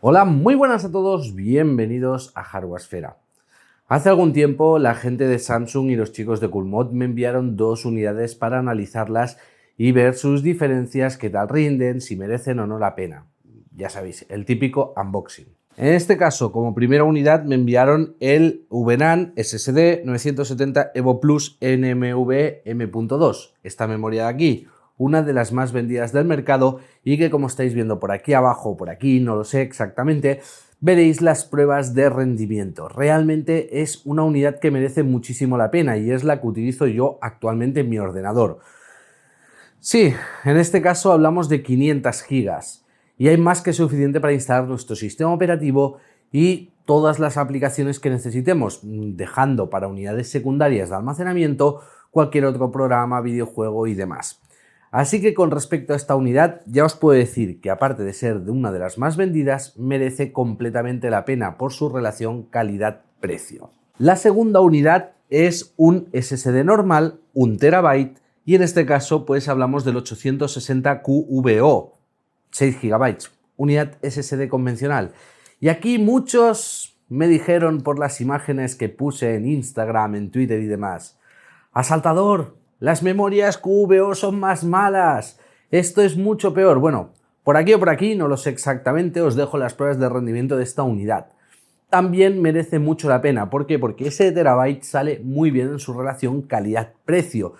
Hola, muy buenas a todos, bienvenidos a Hardwaresfera. Hace algún tiempo la gente de Samsung y los chicos de Coolmod me enviaron dos unidades para analizarlas y ver sus diferencias, qué tal rinden, si merecen o no la pena. Ya sabéis, el típico unboxing. En este caso, como primera unidad me enviaron el VNAND SSD 970 Evo Plus NMV M.2. Esta memoria de aquí, una de las más vendidas del mercado y que, como estáis viendo por aquí abajo o por aquí, no lo sé exactamente, veréis las pruebas de rendimiento. Realmente es una unidad que merece muchísimo la pena y es la que utilizo yo actualmente en mi ordenador. Sí, en este caso hablamos de 500 gigas y hay más que suficiente para instalar nuestro sistema operativo y todas las aplicaciones que necesitemos, dejando para unidades secundarias de almacenamiento cualquier otro programa, videojuego y demás. Así que con respecto a esta unidad, ya os puedo decir que aparte de ser de una de las más vendidas, merece completamente la pena por su relación calidad-precio. La segunda unidad es un SSD normal, 1 TB, y en este caso pues hablamos del 860 QVO, 6 GB, unidad SSD convencional. Y aquí muchos me dijeron por las imágenes que puse en Instagram, en Twitter y demás: asaltador, las memorias QVO son más malas, esto es mucho peor. Bueno, por aquí o por aquí, no lo sé exactamente, os dejo las pruebas de rendimiento de esta unidad. También merece mucho la pena. ¿Por qué? Porque ese terabyte sale muy bien en su relación calidad-precio.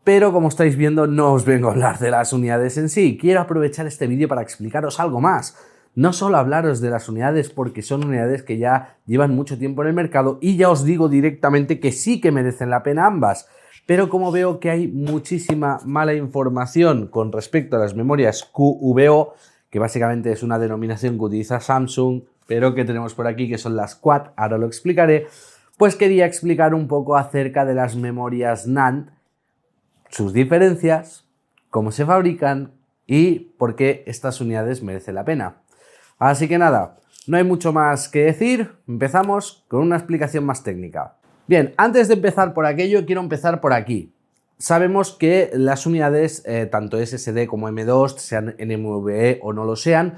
Pero como estáis viendo, no os vengo a hablar de las unidades en sí. Quiero aprovechar este vídeo para explicaros algo más. No solo hablaros de las unidades, porque son unidades que ya llevan mucho tiempo en el mercado y ya os digo directamente que sí que merecen la pena ambas. Pero como veo que hay muchísima mala información con respecto a las memorias QVO, que básicamente es una denominación que utiliza Samsung, pero que tenemos por aquí, que son las Quad, ahora lo explicaré, pues quería explicar un poco acerca de las memorias NAND, sus diferencias, cómo se fabrican y por qué estas unidades merecen la pena. Así que nada, no hay mucho más que decir, empezamos con una explicación más técnica. Bien, antes de empezar por aquello, quiero empezar por aquí. Sabemos que las unidades, tanto SSD como M.2, sean NVMe o no lo sean,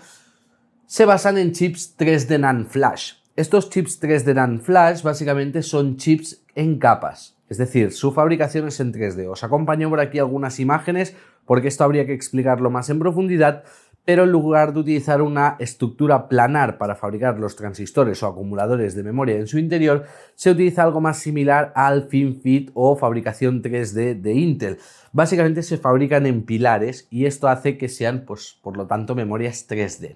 se basan en chips 3D NAND Flash. Estos chips 3D NAND Flash básicamente son chips en capas, es decir, su fabricación es en 3D. Os acompaño por aquí algunas imágenes porque esto habría que explicarlo más en profundidad, pero en lugar de utilizar una estructura planar para fabricar los transistores o acumuladores de memoria en su interior, se utiliza algo más similar al FinFET o fabricación 3D de Intel. Básicamente se fabrican en pilares y esto hace que sean, pues, por lo tanto, memorias 3D.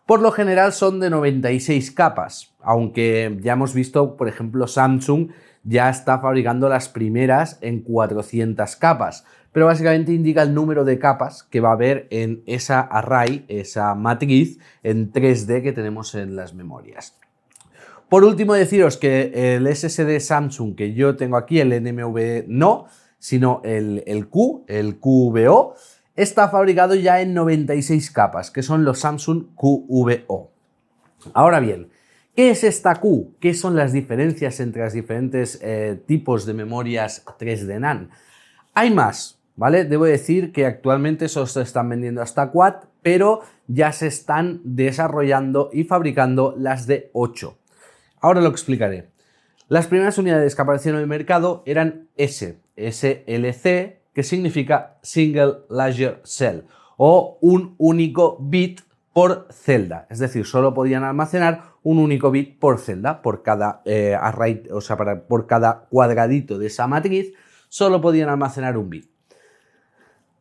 Por lo general son de 96 capas, aunque ya hemos visto, por ejemplo, Samsung ya está fabricando las primeras en 400 capas, pero básicamente indica el número de capas que va a haber en esa array, esa matriz en 3D que tenemos en las memorias. Por último, deciros que el SSD Samsung que yo tengo aquí, el NMV no, sino el QVO, está fabricado ya en 96 capas, que son los Samsung QVO. Ahora bien, ¿qué es esta Q? ¿Qué son las diferencias entre los diferentes tipos de memorias 3D NAND? Hay más, ¿vale? Debo decir que actualmente solo se están vendiendo hasta Quad, pero ya se están desarrollando y fabricando las de 8. Ahora lo explicaré. Las primeras unidades que aparecieron en el mercado eran SLC, que significa Single Layer Cell, o un único bit por celda. Es decir, solo podían almacenar un único bit por celda, por cada array, o sea, por cada cuadradito de esa matriz, solo podían almacenar un bit.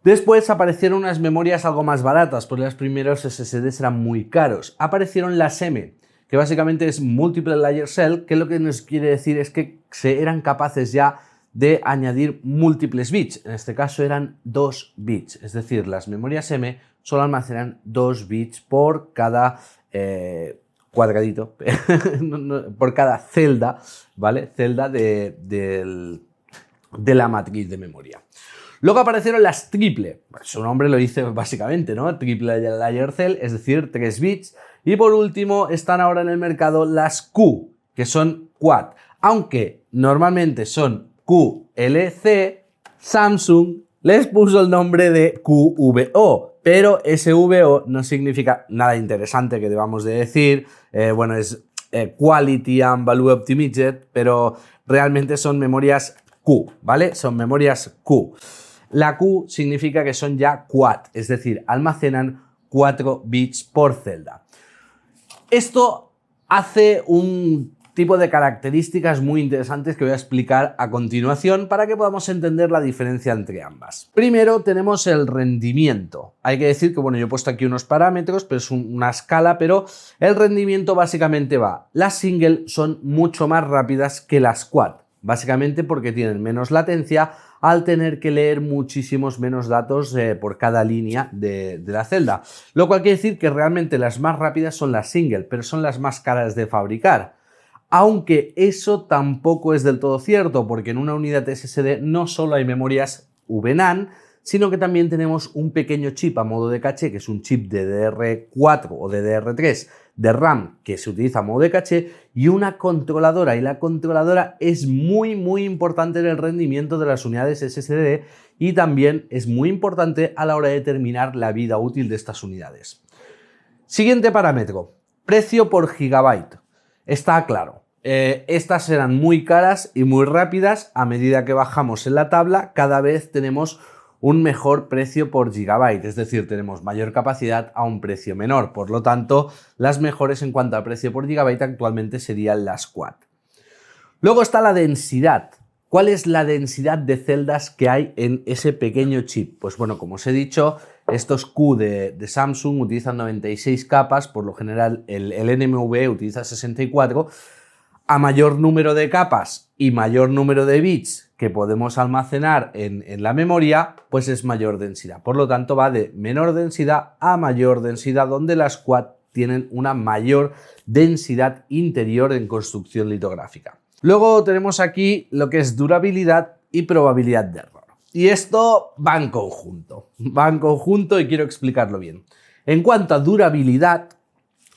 Después aparecieron unas memorias algo más baratas, porque los primeros SSDs eran muy caros. Aparecieron las M, que básicamente es Multiple Layer Cell, que lo que nos quiere decir es que se eran capaces ya de añadir múltiples bits. En este caso eran 2 bits, es decir, las memorias M solo almacenan 2 bits por cada cuadradito, por cada celda, ¿vale? Celda de la matriz de memoria. Luego aparecieron las triple, su nombre lo dice básicamente, ¿no? Triple Layer Cell, es decir, 3 bits. Y por último están ahora en el mercado las Q, que son Quad, aunque normalmente son QLC, Samsung les puso el nombre de QVO, pero SVO no significa nada interesante que debamos de decir, bueno, es Quality and Value Optimized, pero realmente son memorias Q, ¿vale? Son memorias Q. La Q significa que son ya quad, es decir, almacenan 4 bits por celda. Esto hace un tipo de características muy interesantes que voy a explicar a continuación para que podamos entender la diferencia entre ambas. Primero tenemos el rendimiento. Hay que decir que, bueno, yo he puesto aquí unos parámetros, pero es una escala, pero el rendimiento básicamente va. Las single son mucho más rápidas que las quad, básicamente porque tienen menos latencia al tener que leer muchísimos menos datos por cada línea de la celda. Lo cual quiere decir que realmente las más rápidas son las single, pero son las más caras de fabricar. Aunque eso tampoco es del todo cierto, porque en una unidad SSD no solo hay memorias VNAND, sino que también tenemos un pequeño chip a modo de caché, que es un chip DDR4 o DDR3 de RAM que se utiliza a modo de caché, y una controladora, y la controladora es muy importante en el rendimiento de las unidades SSD y también es muy importante a la hora de determinar la vida útil de estas unidades. Siguiente parámetro, precio por gigabyte. Está claro, estas serán muy caras y muy rápidas. A medida que bajamos en la tabla, cada vez tenemos un mejor precio por gigabyte, es decir, tenemos mayor capacidad a un precio menor. Por lo tanto, las mejores en cuanto a precio por gigabyte actualmente serían las quad. Luego está la densidad. ¿Cuál es la densidad de celdas que hay en ese pequeño chip? Pues bueno, como os he dicho, estos Q de Samsung utilizan 96 capas, por lo general el NMV utiliza 64. A mayor número de capas y mayor número de bits que podemos almacenar en la memoria, pues es mayor densidad. Por lo tanto, va de menor densidad a mayor densidad, donde las quad tienen una mayor densidad interior en construcción litográfica. Luego tenemos aquí lo que es durabilidad y probabilidad de error. Y esto va en conjunto y quiero explicarlo bien. En cuanto a durabilidad,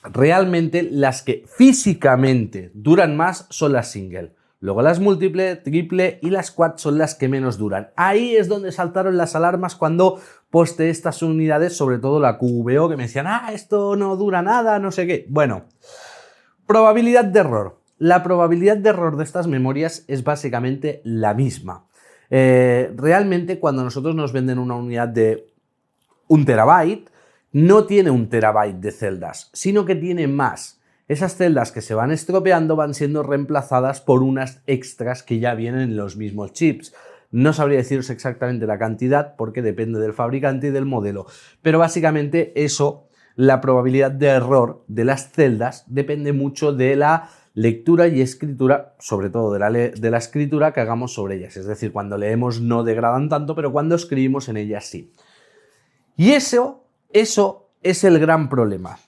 realmente las que físicamente duran más son las single. Luego las múltiple, triple y las quad son las que menos duran. Ahí es donde saltaron las alarmas cuando posté estas unidades, sobre todo la QVO, que me decían, esto no dura nada, no sé qué. Bueno, probabilidad de error. La probabilidad de error de estas memorias es básicamente la misma. Realmente cuando nosotros nos venden una unidad de 1 terabyte, no tiene 1 terabyte de celdas, sino que tiene más. Esas celdas que se van estropeando van siendo reemplazadas por unas extras que ya vienen en los mismos chips. No sabría deciros exactamente la cantidad porque depende del fabricante y del modelo, pero básicamente eso, la probabilidad de error de las celdas depende mucho de la lectura y escritura, sobre todo de la escritura que hagamos sobre ellas. Es decir, cuando leemos no degradan tanto, pero cuando escribimos en ellas sí. Y eso es el gran problema.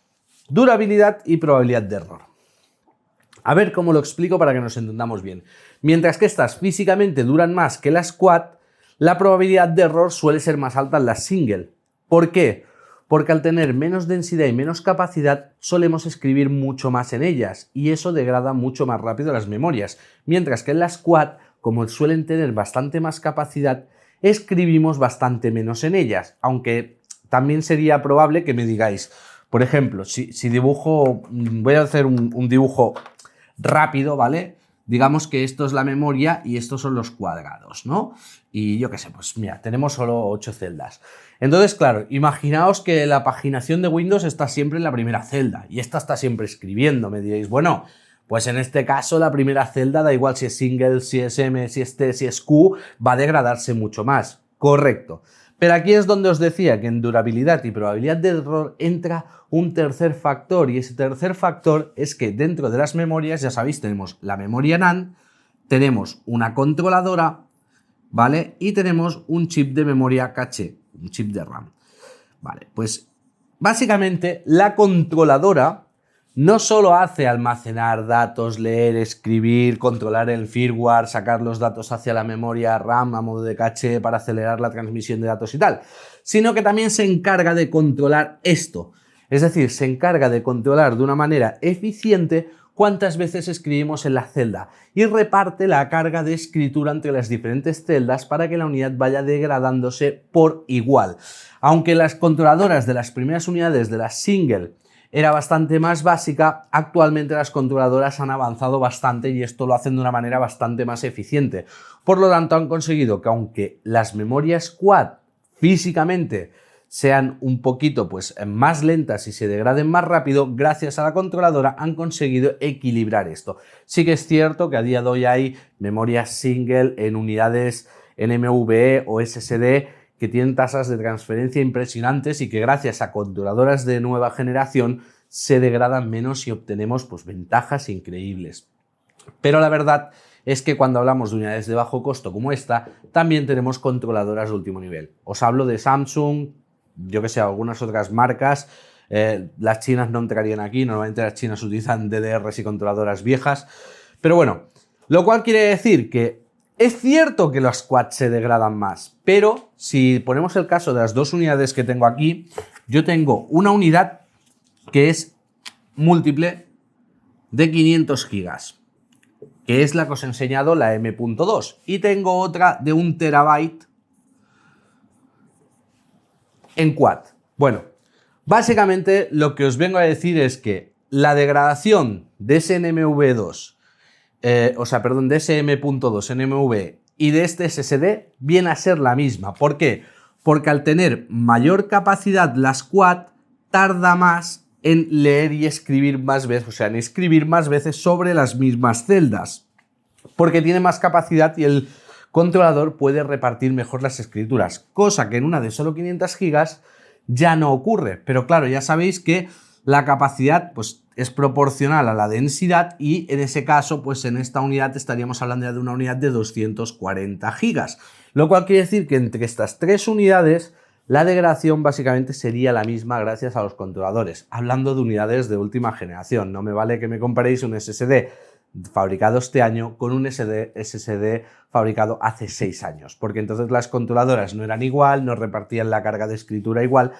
Durabilidad y probabilidad de error. A ver cómo lo explico para que nos entendamos bien. Mientras que estas físicamente duran más que las quad, la probabilidad de error suele ser más alta en las single. ¿Por qué? Porque al tener menos densidad y menos capacidad solemos escribir mucho más en ellas y eso degrada mucho más rápido las memorias. Mientras que en las quad, como suelen tener bastante más capacidad, escribimos bastante menos en ellas, aunque también sería probable que me digáis, por ejemplo, si dibujo, voy a hacer un dibujo rápido, ¿vale? Digamos que esto es la memoria y estos son los cuadrados, ¿no? Y yo qué sé, pues mira, tenemos solo 8 celdas. Entonces, claro, imaginaos que la paginación de Windows está siempre en la primera celda y esta está siempre escribiendo. Me diréis, bueno, pues en este caso la primera celda, da igual si es single, si es M, si es T, si es Q, va a degradarse mucho más. Correcto. Pero aquí es donde os decía que en durabilidad y probabilidad de error entra un tercer factor, y ese tercer factor es que dentro de las memorias, ya sabéis, tenemos la memoria NAND, tenemos una controladora, ¿vale? Y tenemos un chip de memoria caché, un chip de RAM. Vale, pues básicamente la controladora no solo hace almacenar datos, leer, escribir, controlar el firmware, sacar los datos hacia la memoria RAM a modo de caché para acelerar la transmisión de datos y tal, sino que también se encarga de controlar esto. Es decir, se encarga de controlar de una manera eficiente cuántas veces escribimos en la celda y reparte la carga de escritura entre las diferentes celdas para que la unidad vaya degradándose por igual. Aunque las controladoras de las primeras unidades de la single era bastante más básica, actualmente las controladoras han avanzado bastante y esto lo hacen de una manera bastante más eficiente. Por lo tanto, han conseguido que aunque las memorias quad físicamente sean un poquito más lentas y se degraden más rápido, gracias a la controladora han conseguido equilibrar esto. Sí que es cierto que a día de hoy hay memorias single en unidades NMVE o SSD que tienen tasas de transferencia impresionantes y que gracias a controladoras de nueva generación se degradan menos y obtenemos ventajas increíbles. Pero la verdad es que cuando hablamos de unidades de bajo costo como esta, también tenemos controladoras de último nivel. Os hablo de Samsung, yo que sé, algunas otras marcas. Las chinas no entrarían aquí, normalmente las chinas utilizan DDRs y controladoras viejas. Pero bueno, lo cual quiere decir que es cierto que los quad se degradan más, pero si ponemos el caso de las dos unidades que tengo aquí, yo tengo una unidad que es múltiple de 500 gigas, que es la que os he enseñado, la M.2, y tengo otra de 1 terabyte en quad. Bueno, básicamente lo que os vengo a decir es que la degradación de ese NMV2, de ese M.2 NMV y de este SSD viene a ser la misma. ¿Por qué? Porque al tener mayor capacidad las quad tarda más en leer y escribir más veces, en escribir más veces sobre las mismas celdas, porque tiene más capacidad y el controlador puede repartir mejor las escrituras, cosa que en una de solo 500 gigas ya no ocurre. Pero claro, ya sabéis que la capacidad es proporcional a la densidad y en ese caso, en esta unidad estaríamos hablando ya de una unidad de 240 gigas, lo cual quiere decir que entre estas tres unidades la degradación básicamente sería la misma gracias a los controladores. Hablando de unidades de última generación, no me vale que me comparéis un SSD fabricado este año con un SSD fabricado hace 6 años, porque entonces las controladoras no eran igual, no repartían la carga de escritura igual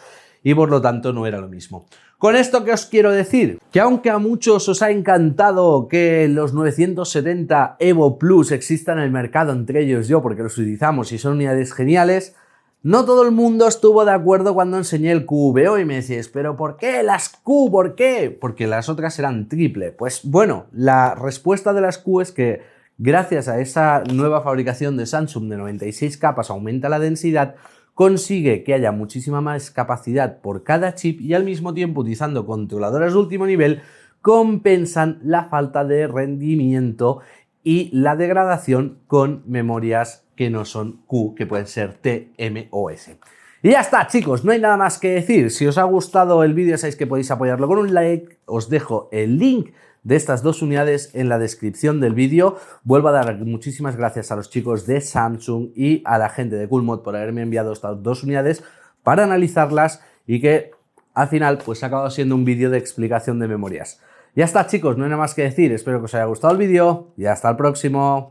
y por lo tanto no era lo mismo. Con esto, ¿qué os quiero decir? Que aunque a muchos os ha encantado que los 970 Evo Plus existan en el mercado, entre ellos yo, porque los utilizamos y son unidades geniales, no todo el mundo estuvo de acuerdo cuando enseñé el QVO y me decís, ¿pero por qué las Q? ¿Por qué? Porque las otras eran triple. Pues bueno, la respuesta de las Q es que gracias a esa nueva fabricación de Samsung de 96 capas aumenta la densidad, consigue que haya muchísima más capacidad por cada chip y al mismo tiempo utilizando controladoras de último nivel compensan la falta de rendimiento y la degradación con memorias que no son Q, que pueden ser T, M o S. Y ya está, chicos, no hay nada más que decir. Si os ha gustado el vídeo, sabéis que podéis apoyarlo con un like. Os dejo el link de estas dos unidades en la descripción del vídeo. Vuelvo a dar muchísimas gracias a los chicos de Samsung y a la gente de Coolmod por haberme enviado estas dos unidades para analizarlas y que al final ha acabado siendo un vídeo de explicación de memorias. Ya está, chicos, no hay nada más que decir. Espero que os haya gustado el vídeo y hasta el próximo.